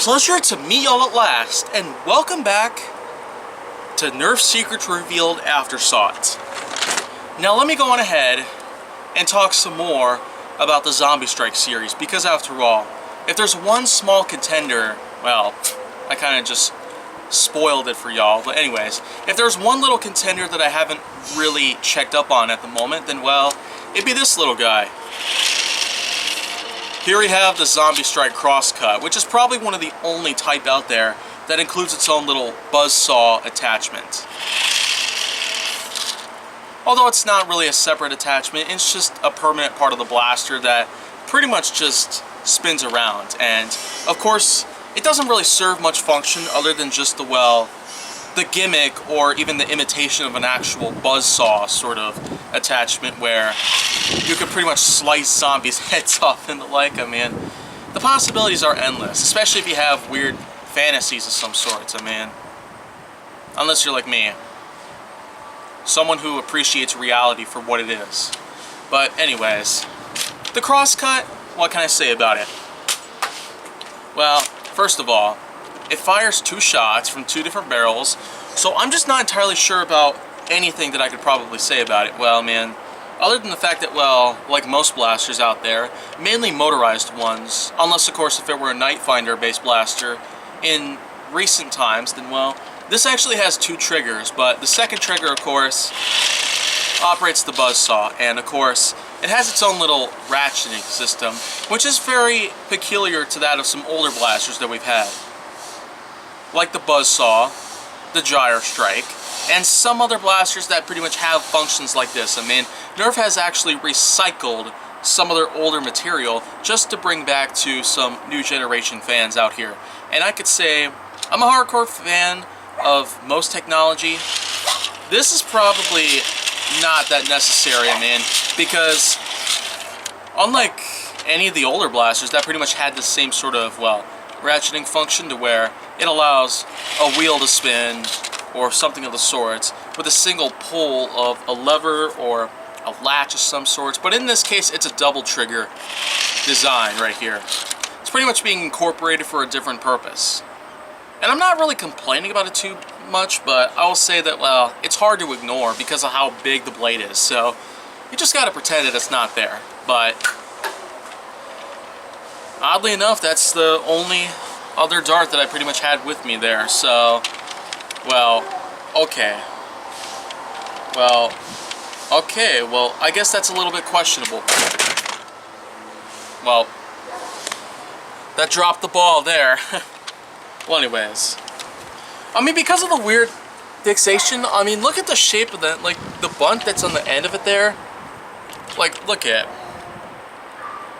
pleasure to meet y'all at last, and welcome back to Nerf Secrets Revealed Aftersought. Now let me go on ahead and talk some more about the Zombie Strike series, because after all, if there's one small contender, well, I kind of just spoiled it for y'all, but anyways, if there's one little contender that I haven't really checked up on at the moment, then well, it'd be this little guy. Here we have the Zombie Strike Crosscut, which is probably one of the only type out there that includes its own little buzzsaw attachment. Although it's not really a separate attachment, it's just a permanent part of the blaster that pretty much just spins around. And of course, it doesn't really serve much function other than just the gimmick or even the imitation of an actual buzzsaw sort of attachment where you could pretty much slice zombies' heads off and the like. I mean, the possibilities are endless, especially if you have weird fantasies of some sorts. I mean, unless you're like me, someone who appreciates reality for what it is. But anyways, the Crosscut, what can I say about it? Well, first of all, it fires 2 shots from 2 different barrels, so I'm just not entirely sure about anything that I could probably say about it. Well, man, other than the fact that, well, like most blasters out there, mainly motorized ones, unless of course if it were a Nightfinder-based blaster in recent times, then well, this actually has 2 triggers, but the second trigger, of course, operates the buzzsaw, and of course, it has its own little ratcheting system, which is very peculiar to that of some older blasters that we've had, like the buzzsaw, the gyro strike, and some other blasters that pretty much have functions like this. I mean, Nerf has actually recycled some of their older material just to bring back to some new generation fans out here. And I could say, I'm a hardcore fan of most technology. This is probably not that necessary, I mean, because unlike any of the older blasters that pretty much had the same sort of, well, ratcheting function to where it allows a wheel to spin or something of the sorts with a single pull of a lever or a latch of some sorts, but in this case it's a double trigger design right here. It's pretty much being incorporated for a different purpose. And I'm not really complaining about it too much, but I will say that, well, it's hard to ignore because of how big the blade is, so you just gotta pretend that it's not there. But oddly enough, that's the only other dart that I pretty much had with me there, so, well, okay. Well, I guess that's a little bit questionable. Well, that dropped the ball there. Well, anyways, I mean, because of the weird fixation, I mean, look at the shape of that, like, the bunt that's on the end of it there. Like, look at it.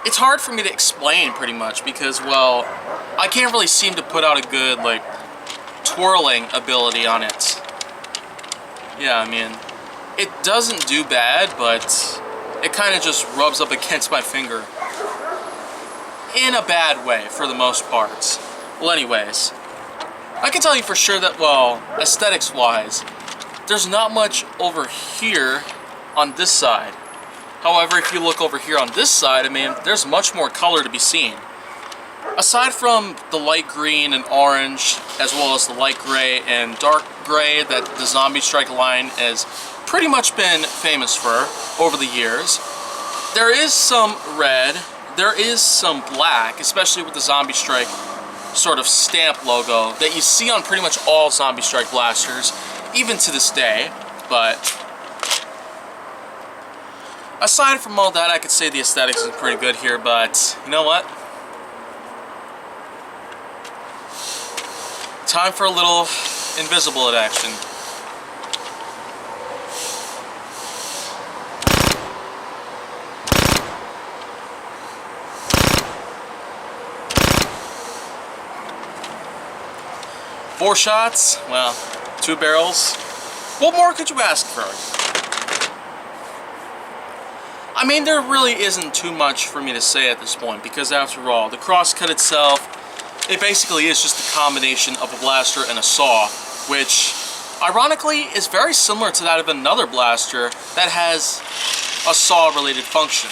It's hard for me to explain, pretty much, because, well, I can't really seem to put out a good, like, twirling ability on it. Yeah, I mean, it doesn't do bad, but it kind of just rubs up against my finger. In a bad way, for the most part. Well, anyways, I can tell you for sure that, well, aesthetics-wise, there's not much over here on this side. However, if you look over here on this side, I mean, there's much more color to be seen. Aside from the light green and orange, as well as the light gray and dark gray that the Zombie Strike line has pretty much been famous for over the years, there is some red, there is some black, especially with the Zombie Strike sort of stamp logo that you see on pretty much all Zombie Strike blasters, even to this day. But aside from all that, I could say the aesthetics is pretty good here, but you know what? Time for a little invisible action. Four shots, well, 2 barrels. What more could you ask for? I mean, there really isn't too much for me to say at this point, because after all, the Crosscut itself, it basically is just a combination of a blaster and a saw, which, ironically, is very similar to that of another blaster that has a saw-related function.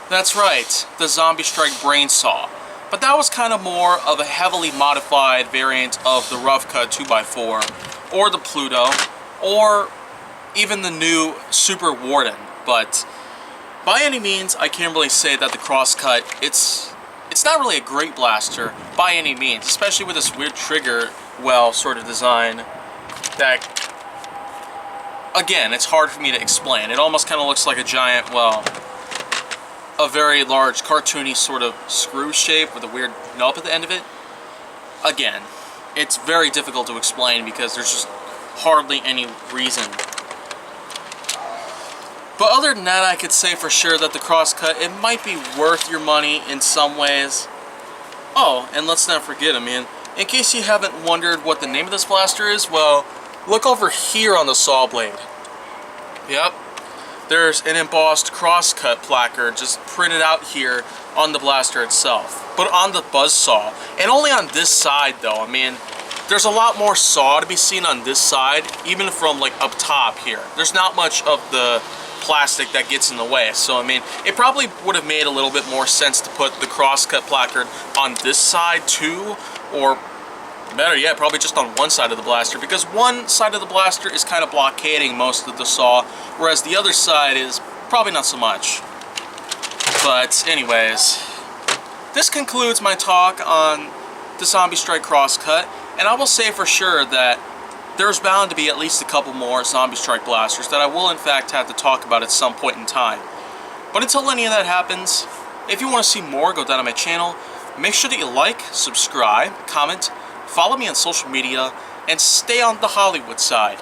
That's right, the Zombie Strike Brain Saw. But that was kind of more of a heavily modified variant of the Rough Cut 2x4, or the Pluto, or even the new Super Warden. But by any means, I can't really say that the Crosscut, it's not really a great blaster by any means, especially with this weird trigger well sort of design that, again, it's hard for me to explain. It almost kind of looks like a giant, well, a very large cartoony sort of screw shape with a weird nub at the end of it. Again, it's very difficult to explain because there's just hardly any reason. But other than that, I could say for sure that the Crosscut, it might be worth your money in some ways. Oh, and let's not forget, I mean, in case you haven't wondered what the name of this blaster is, well, look over here on the saw blade. Yep. There's an embossed Crosscut placard just printed out here on the blaster itself, but on the buzzsaw, and only on this side though. I mean, there's a lot more saw to be seen on this side, even from like up top here. There's not much of the plastic that gets in the way, so I mean, it probably would have made a little bit more sense to put the Crosscut placard on this side too, or better yet, probably just on one side of the blaster, because one side of the blaster is kind of blockading most of the saw, whereas the other side is probably not so much. But anyways, this concludes my talk on the Zombie Strike Crosscut, and I will say for sure that there's bound to be at least a couple more Zombie Strike blasters that I will in fact have to talk about at some point in time. But until any of that happens, if you want to see more, go down to my channel. Make sure that you like, subscribe, comment, follow me on social media, and stay on the Hollywood side.